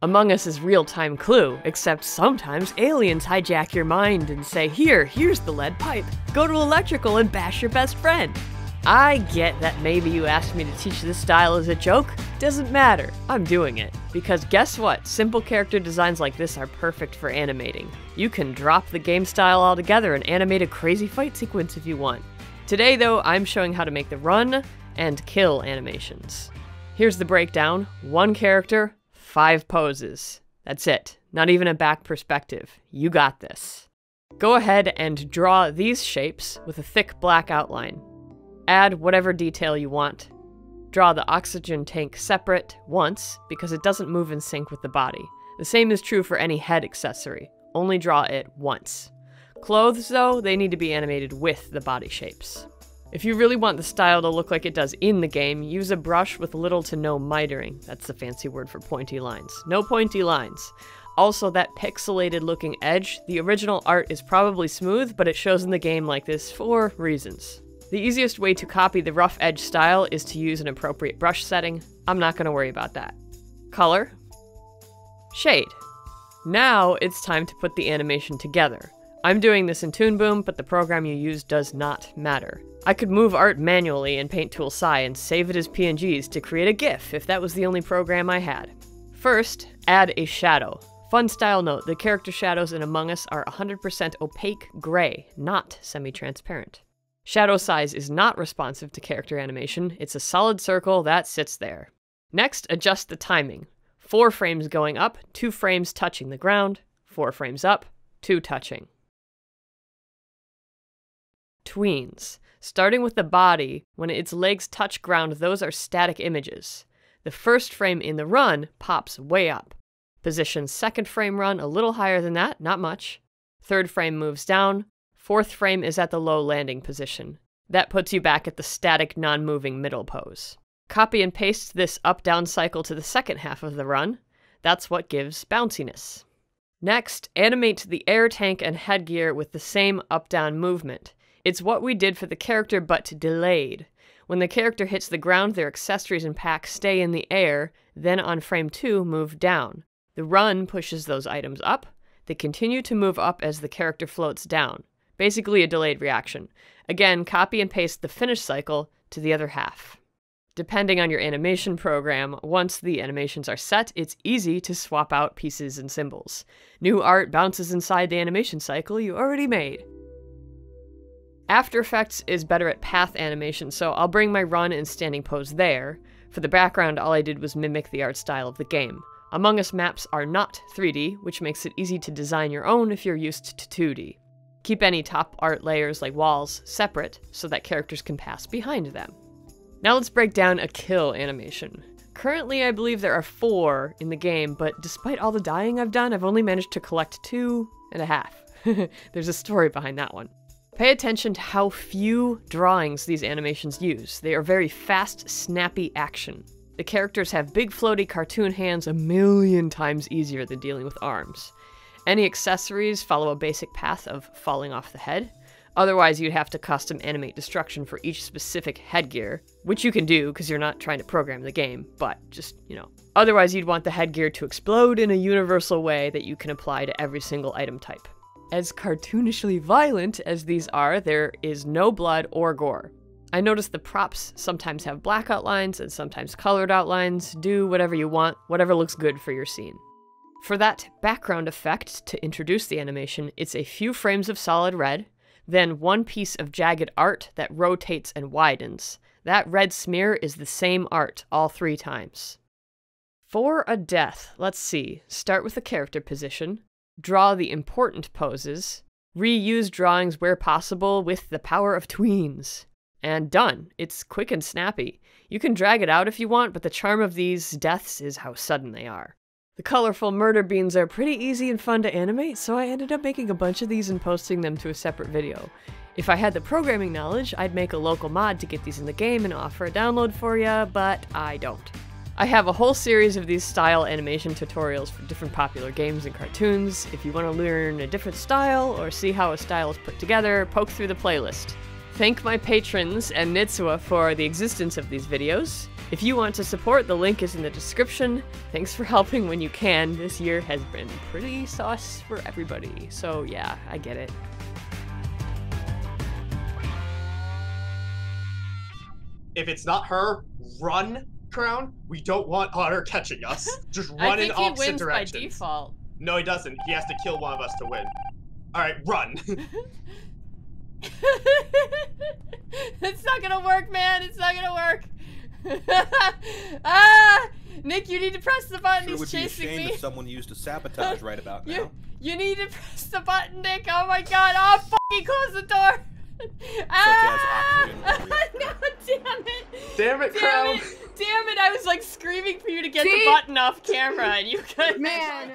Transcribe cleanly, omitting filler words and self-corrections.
Among Us is real-time Clue, except sometimes aliens hijack your mind and say, here's the lead pipe. Go to electrical and bash your best friend. I get that maybe you asked me to teach this style as a joke. Doesn't matter, I'm doing it. Because guess what? Simple character designs like this are perfect for animating. You can drop the game style altogether and animate a crazy fight sequence if you want. Today though, I'm showing how to make the run and kill animations. Here's the breakdown. 1 character, 5 poses. That's it. Not even a back perspective. You got this. Go ahead and draw these shapes with a thick black outline. Add whatever detail you want. Draw the oxygen tank separate once because it doesn't move in sync with the body. The same is true for any head accessory. Only draw it once. Clothes, though, they need to be animated with the body shapes. If you really want the style to look like it does in the game, use a brush with little to no mitering. That's the fancy word for pointy lines. No pointy lines. Also, that pixelated looking edge, the original art is probably smooth, but it shows in the game like this for reasons. The easiest way to copy the rough edge style is to use an appropriate brush setting. I'm not going to worry about that. Color. Shade. Now it's time to put the animation together. I'm doing this in Toon Boom, but the program you use does not matter. I could move art manually in Paint Tool Sci and save it as PNGs to create a GIF if that was the only program I had. First, add a shadow. Fun style note, the character shadows in Among Us are 100% opaque gray, not semi-transparent. Shadow size is not responsive to character animation, it's a solid circle that sits there. Next, adjust the timing. 4 frames going up, 2 frames touching the ground, 4 frames up, 2 touching. Tweens. Starting with the body, when its legs touch ground, those are static images. The first frame in the run pops way up. Position 2nd frame run a little higher than that, not much. 3rd frame moves down. 4th frame is at the low landing position. That puts you back at the static, non-moving middle pose. Copy and paste this up-down cycle to the second half of the run. That's what gives bounciness. Next, animate the air tank and headgear with the same up-down movement. It's what we did for the character, but delayed. When the character hits the ground, their accessories and pack stay in the air, then on frame 2, move down. The run pushes those items up. They continue to move up as the character floats down. Basically a delayed reaction. Again, copy and paste the finish cycle to the other half. Depending on your animation program, once the animations are set, it's easy to swap out pieces and symbols. New art bounces inside the animation cycle you already made. After Effects is better at path animation, so I'll bring my run and standing pose there. For the background, all I did was mimic the art style of the game. Among Us maps are not 3D, which makes it easy to design your own if you're used to 2D. Keep any top art layers like walls separate so that characters can pass behind them. Now let's break down a kill animation. Currently, I believe there are 4 in the game, but despite all the dying I've done, I've only managed to collect 2.5. There's a story behind that one. Pay attention to how few drawings these animations use. They are very fast, snappy action. The characters have big floaty cartoon hands 1,000,000 times easier than dealing with arms. Any accessories follow a basic path of falling off the head. Otherwise, you'd have to custom animate destruction for each specific headgear, which you can do because you're not trying to program the game, but just, Otherwise, you'd want the headgear to explode in a universal way that you can apply to every single item type. As cartoonishly violent as these are, there is no blood or gore. I noticed the props sometimes have black outlines and sometimes colored outlines. Do whatever you want, whatever looks good for your scene. For that background effect to introduce the animation, it's a few frames of solid red, then 1 piece of jagged art that rotates and widens. That red smear is the same art all 3 times. For a death, let's see. Start with the character position. Draw the important poses. Reuse drawings where possible with the power of tweens. And done. It's quick and snappy. You can drag it out if you want, but the charm of these deaths is how sudden they are. The colorful murder beans are pretty easy and fun to animate, so I ended up making a bunch of these and posting them to a separate video. If I had the programming knowledge, I'd make a local mod to get these in the game and offer a download for ya, but I don't. I have a whole series of these style animation tutorials for different popular games and cartoons. If you want to learn a different style or see how a style is put together, poke through the playlist. thank my patrons and Nitsua for the existence of these videos. If you want to support, the link is in the description. Thanks for helping when you can. This year has been pretty sus for everybody, so yeah, I get it. If it's not her, run, Crown. We don't want Otter catching us. Just run in opposite directions. I think he wins by default. No, he doesn't. He has to kill one of us to win. Alright, run. It's not gonna work, man. It's not gonna work. Ah! Nick, you need to press the button. He's chasing me. If someone used to sabotage right about now. You need to press the button, Nick. Oh my god. Oh, fucking close the door. Ah! No, damn it. Damn it, Crown. Damn it. I was like screaming for you to get the button off camera and you couldn't. Man.